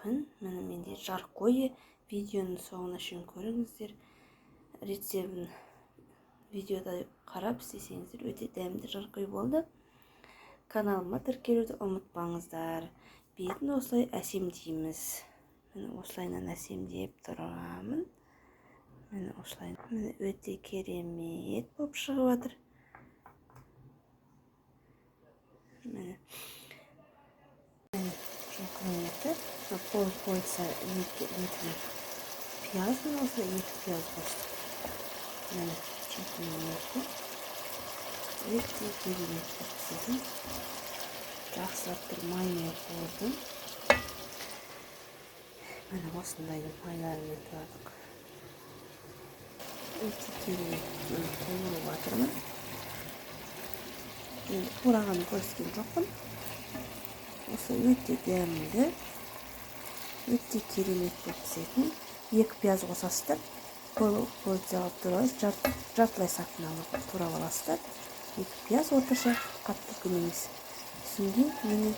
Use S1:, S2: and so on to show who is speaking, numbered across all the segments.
S1: күн. Міне менде жаркое видеоның соңына шейін көріңіздер. Рецебін видеода қарап істесеңіздер өте дәмді жаркое болды. Каналыма тіркелуді ұмытпаңыздар. Бетін осылай әсемдейміз. Міне осылайынан әсемдеп тұрамын. Міне осылай. Міне өте керемет болып шығып жатыр. Міне жылқының еті. Қойса етіне пияз, осылай 2 пияз қостық. Міне жылқының еті. Өте керемет пісетін. Жақсылап бір маймен қуырдым. Міне осындайдың майларымен тұрадық. Өте керемет қуырып жатырмын. Енді қурағанын көрсеткен жоқпын. Осы өте дәмді, өте керемет болып пісетін. 2 пияз қосасыздар. Қойды алып тұрасыз, жартылай сақын алып турап аласыздар. 2 пияз орташа, қатты күн емес. Содан мені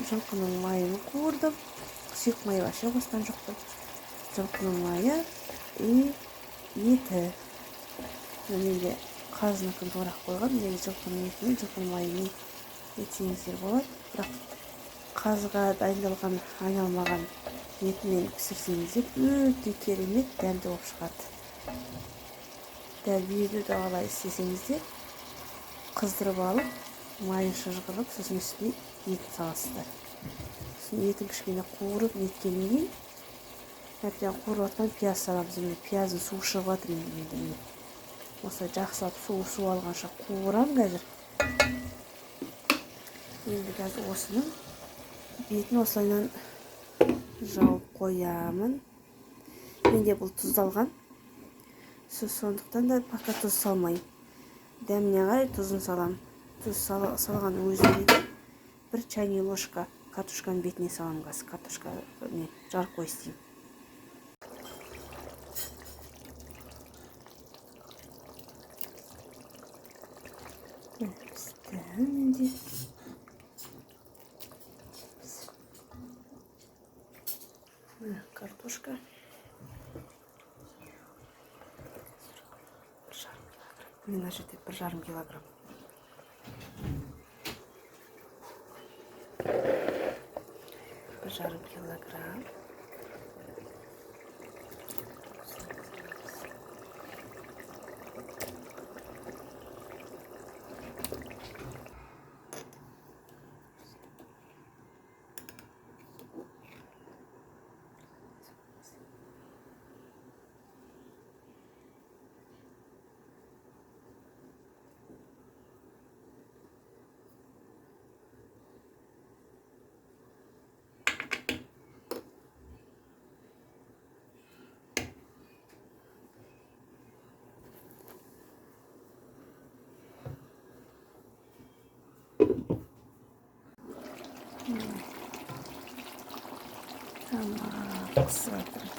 S1: жылқының майын қуырдым. Сұйық май вообще қосқан жоқпын. Жылқының майы и еті. Менде қазыныкін торақ қойған. Менде жылқының етімен, жылқының майымен етсеңіздер болады. Бірақ қазыға дайындалған айналмаған етімен пісірсеңіздер өте керемет дәмді болып шығады. Дәл видеода қалай істесеңіздер қыздырып алып, майын шыжғылып, сосын үстіне етін саласыздар. Сосын етін кішкене қуырып неткеннен кейін, әбден қуырып жатқан пияз саламыз. Пияздың суы шығып жатыр енді. Осылай жақсылап су алғанша қуырамын қазір. Енді қазір осының бетін осылайынан жауып қоямын. Менде бұл тұздалған. Сондықтан да пока тұз салмайым. Дәміне қарай тұзын салам. Тұз салған өзінде 1 чайный ложка картошканың бетіне салам қазір. Картошка жаркое істеймін. Пісті менде. Картошка. Мына жерде 1,5 килограмм. Tamam, ısıtırım.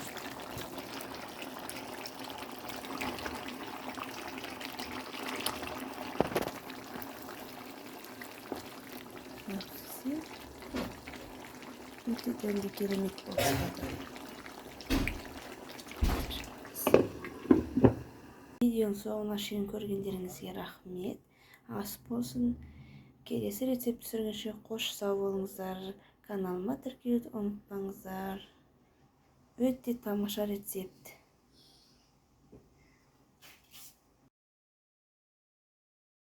S1: Öteden de keremit başladı. Videonun soğuna şirin көргендеріңізге рахмет. Ас болсын. Келесі рецепт түсіргенше қош сау болыңыздар. Каналыма тіркелуді ұмытпаңыздар. Өте тамаша рецепт.